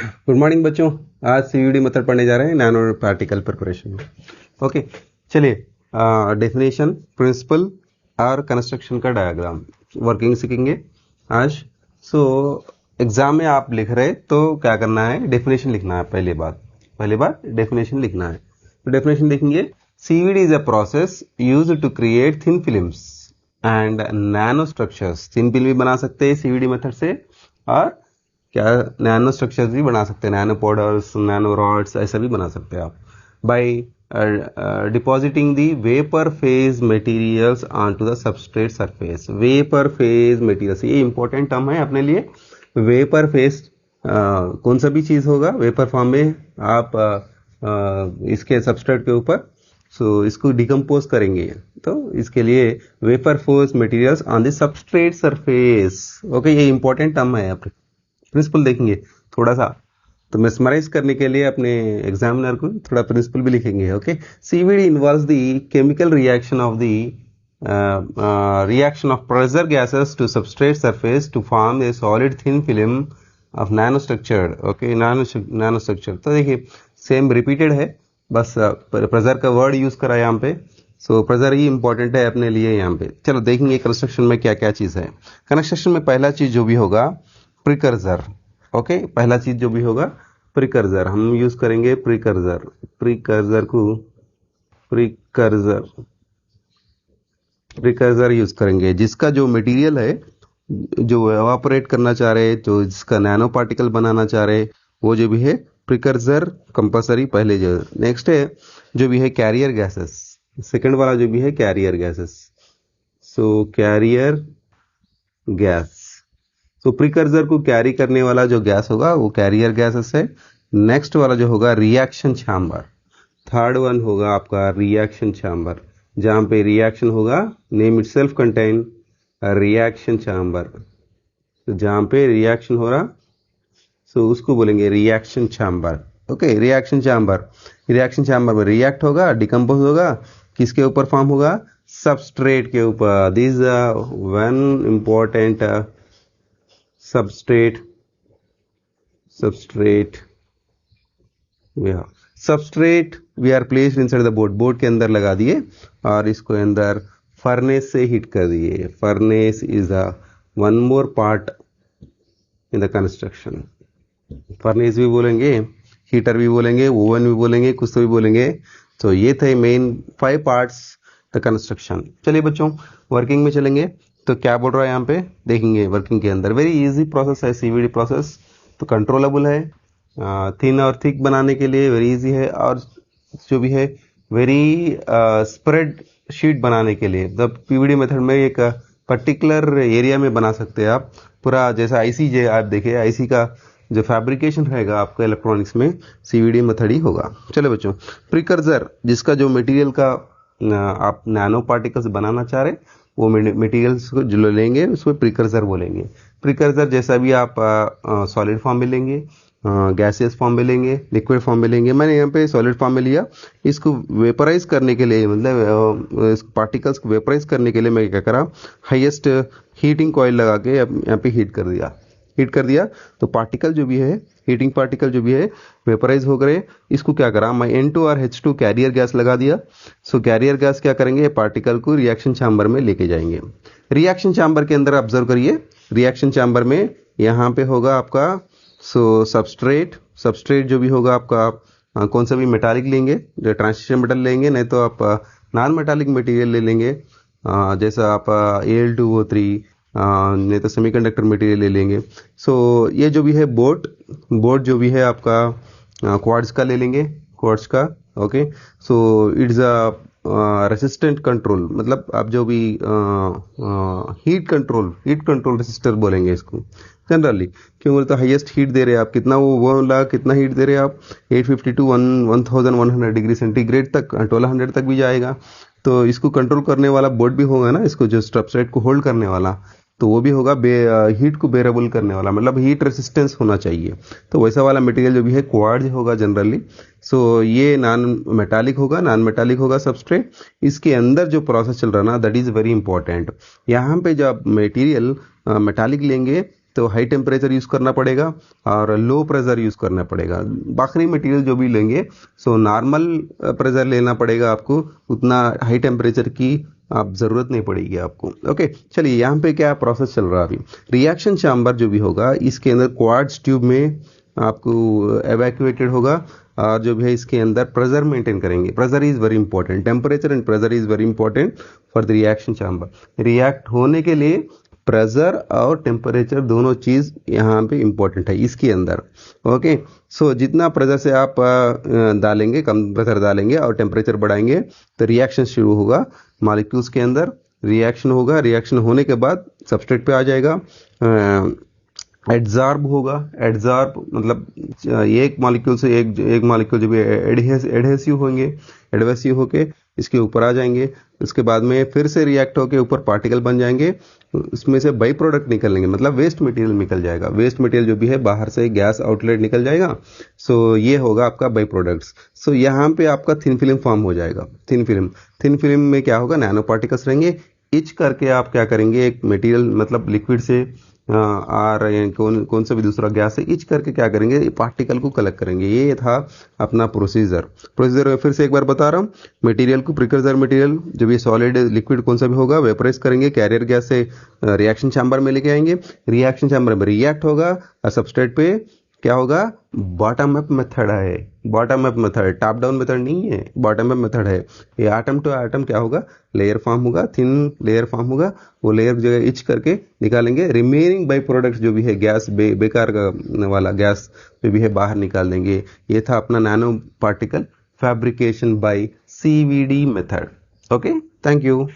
Good morning बच्चों। आज CVD method पढ़ने जा रहे हैं नैनो पार्टिकल प्रिपरेशन में। ओके, चलिए डेफिनेशन, प्रिंसिपल और कंस्ट्रक्शन का डायग्राम वर्किंग सीखेंगे आज। सो एग्जाम में आप लिख रहे तो क्या करना है, डेफिनेशन लिखना है। पहली बात डेफिनेशन लिखना है। तो डेफिनेशन लिखेंगे, CVD is a process used to create thin films and nano structures. Thin film भी बना सकते हैं सीवीडी मेथड से, और क्या नैनो स्ट्रक्चर्स भी बना सकते हैं, नैनो पाउडर्स, नैनो रॉड्स, ऐसा भी बना सकते हैं आप by depositing the vapour phase materials onto the substrate surface. Vapour phase materials, ये इंपॉर्टेंट टर्म है अपने लिए। वेपर फेज कौन सा भी चीज होगा वेपर फॉर्म में, आप इसके सबस्ट्रेट के ऊपर इसको डिकम्पोज करेंगे, तो इसके लिए vapour phase materials on the substrate surface. Okay, ये इंपॉर्टेंट टर्म है। आप प्रिंसिपल देखेंगे थोड़ा सा, तो मेस्मराइज करने के लिए अपने एग्जामिनर को थोड़ा प्रिंसिपल भी लिखेंगे। Okay, CVD involves the chemical reaction of pressure gases to substrate surface to form a solid thin film of nano structure. Okay, nano structure तो देखिए सेम रिपीटेड है, बस प्रेशर का वर्ड यूज करा यहाँ पे। सो प्रेशर ही important है अपने लिए यहाँ पे। चलो देखेंगे कंस्ट्रक्शन में क्या क्या चीज है। कंस्ट्रक्शन में पहला चीज जो भी होगा प्रिकर्सर। ओके, पहला चीज जो भी होगा प्रिकर्सर, हम यूज करेंगे प्रिकर्सर यूज करेंगे, जिसका जो मटेरियल है, जो एवापोरेट करना चाह रहे, जो जिसका नैनो पार्टिकल बनाना चाह रहे, वो जो भी है प्रिकर्सर कंपल्सरी पहले। जो नेक्स्ट है जो भी है कैरियर गैसेस, सेकंड वाला जो भी है कैरियर गैसेस। सो कैरियर गैस, तो प्रिकर्सर को कैरी करने वाला जो गैस होगा वो कैरियर गैसेस है। नेक्स्ट वाला जो होगा रिएक्शन चैम्बर, थर्ड वन होगा आपका रिएक्शन चैम्बर, जहां पे रिएक्शन होगा, name itself contain reaction chamber, तो जहां पे रिएक्शन हो रहा सो उसको बोलेंगे reaction chamber. Okay, reaction chamber में रिएक्ट होगा, डिकम्पोज होगा, किसके ऊपर फॉर्म होगा, सबस्ट्रेट के ऊपर। This one important substrate we are placed inside the board के अंदर लगा दिए और इसको अंदर फर्नेस से हीट कर दिए। Furnace is a one more part in the construction. Furnace भी बोलेंगे, हीटर भी बोलेंगे, ओवन भी बोलेंगे, कुछ तो भी बोलेंगे। तो ये थे मेन 5 पार्ट्स द कंस्ट्रक्शन। चलिए बच्चों वर्किंग में चलेंगे, तो क्या बोल रहा है यहाँ पे देखेंगे। वर्किंग के अंदर वेरी इजी प्रोसेस है सीवीडी प्रोसेस, तो कंट्रोलेबल है। थिन और थिक बनाने के लिए वेरी इजी है, और जो भी है वेरी स्प्रेड शीट बनाने के लिए, द पीवीडी मेथड में एक पर्टिकुलर एरिया में बना सकते हैं आप पूरा। जैसा आईसी जो आप देखे, आईसी का जो फैब्रिकेशन रहेगा आपका इलेक्ट्रॉनिक्स में, सीवीडी मेथड ही होगा। चलो बच्चों, प्रिकर्सर जिसका जो मटेरियल का आप नैनो पार्टिकल्स बनाना चाह रहे, वो मटेरियल्स को जो लेंगे उसको प्रिकर्सर बोलेंगे। प्रिकर्सर जैसा भी आप सॉलिड फॉर्म में लेंगे, गैसियस फॉर्म में लेंगे, लिक्विड फॉर्म में लेंगे। मैंने यहाँ पे सॉलिड फॉर्म में लिया। इसको वेपराइज करने के लिए, मतलब इस पार्टिकल्स को वेपराइज करने के लिए मैं क्या करा, हाईएस्ट हीटिंग कॉइल लगा के यहाँ पे हीट कर दिया तो पार्टिकल जो भी है, हीटिंग पार्टिकल जो भी है वेपराइज हो गए। इसको क्या करा, मैं N2 और H2 कैरियर गैस लगा दिया। सो कैरियर गैस क्या करेंगे, पार्टिकल को रिएक्शन चैम्बर में लेके जाएंगे। रिएक्शन चैम्बर के अंदर ऑब्जर्व करिए, रिएक्शन चैम्बर में यहाँ पे होगा आपका सबस्ट्रेट जो भी होगा आपका, कौन सा भी मेटालिक लेंगे, जो ट्रांजिशन मेटल लेंगे, नहीं तो आप नॉन मेटालिक मटेरियल ले लेंगे, जैसा आप Al2O3, नहीं तो सेमीकंडक्टर मटेरियल ले लेंगे। सो ये जो भी है बोर्ड जो भी है आपका क्वार्ट्ज का ले लेंगे, क्वार्ट्ज का। Okay, so it's a resistant control, मतलब आप जो भी हीट कंट्रोल रेसिस्टर बोलेंगे इसको जनरली। क्यों बोलते हैं, हाईएस्ट हीट दे रहे हैं आप, कितना कितना हीट दे रहे हैं आप, 850 to 1100 डिग्री सेंटीग्रेड तक, 1200 तक भी जाएगा। तो इसको कंट्रोल करने वाला बोर्ड भी होगा ना, इसको जो सबस्ट्रेट को होल्ड करने वाला, तो वो भी होगा हीट को बेरेबल करने वाला, मतलब हीट रेसिस्टेंस होना चाहिए। तो वैसा वाला मटेरियल जो भी है क्वार्ट्ज होगा जनरली। सो ये नॉन मेटालिक होगा सबस्ट्रेट। इसके अंदर जो प्रोसेस चल रहा ना, दैट इज वेरी इंपॉर्टेंट। यहाँ पे जब मटेरियल मेटालिक लेंगे तो हाई टेम्परेचर यूज़ करना पड़ेगा और लो प्रेशर यूज़ करना पड़ेगा। बाकी मटेरियल जो भी लेंगे सो नॉर्मल प्रेशर लेना पड़ेगा आपको, उतना हाई टेम्परेचर की आप ज़रूरत नहीं पड़ेगी आपको। ओके, चलिए यहाँ पे क्या प्रोसेस चल रहा है अभी। रिएक्शन चैम्बर जो भी होगा इसके अंदर क्वार्ट्ज ट्यूब में आपको एवैक्यूएटेड होगा और जो भी है इसके अंदर प्रेशर मेंटेन करेंगे। Pressure is very important, temperature and pressure is very important for the reaction chamber. React होने के लिए प्रेशर और टेम्परेचर दोनों चीज़ यहाँ पे इंपॉर्टेंट है इसके अंदर। ओके, सो जितना प्रेशर से आप डालेंगे, कम प्रेशर डालेंगे और टेम्परेचर बढ़ाएंगे तो रिएक्शन शुरू होगा मॉलिक्यूल्स के अंदर। रिएक्शन होगा, रिएक्शन होने के बाद सबस्ट्रेट पे आ जाएगा, एडजॉर्ब होगा। एडजॉर्ब मतलब एक मॉलिक्यूल से एक मॉलिक्यूल जो भी एडहेसिव होंगे, एडहेसिव होके इसके ऊपर आ जाएंगे। उसके बाद में फिर से रिएक्ट होके ऊपर पार्टिकल बन जाएंगे, उसमें से बाई प्रोडक्ट निकलेंगे, मतलब वेस्ट मटेरियल निकल जाएगा। वेस्ट मटेरियल जो भी है बाहर से गैस आउटलेट निकल जाएगा। सो ये होगा आपका बाई प्रोडक्ट्स। सो यहाँ पे आपका थिन फिल्म फॉर्म हो जाएगा। थिन फिल्म में क्या होगा, नैनो पार्टिकल्स रहेंगे। इच करके आप क्या करेंगे, एक मटेरियल मतलब लिक्विड से और कौन सा भी दूसरा गैस से इच करके क्या करेंगे, पार्टिकल को कलेक्ट करेंगे। ये था अपना प्रोसीजर फिर से एक बार बता रहा हूँ। मटेरियल को, प्रिकर्सर मटेरियल जो भी सॉलिड लिक्विड कौन सा भी होगा, वेपराइज करेंगे, कैरियर गैस से रिएक्शन चैम्बर में लेके आएंगे। रिएक्शन चैम्बर में रिएक्ट होगा और सबस्ट्रेट पे क्या होगा, बॉटम अप मेथड है। Bottom up method, top down method नहीं है, बॉटम अप मेथड है। ये एटम टू एटम क्या होगा, लेयर फॉर्म होगा, थिन लेयर फॉर्म होगा। वो लेयर जगह इच करके निकालेंगे। रिमेनिंग बाई प्रोडक्ट्स जो भी है गैस, बेकार का वाला गैस जो भी है बाहर निकाल देंगे। ये था अपना nano particle fabrication by CVD method. Okay, thank you.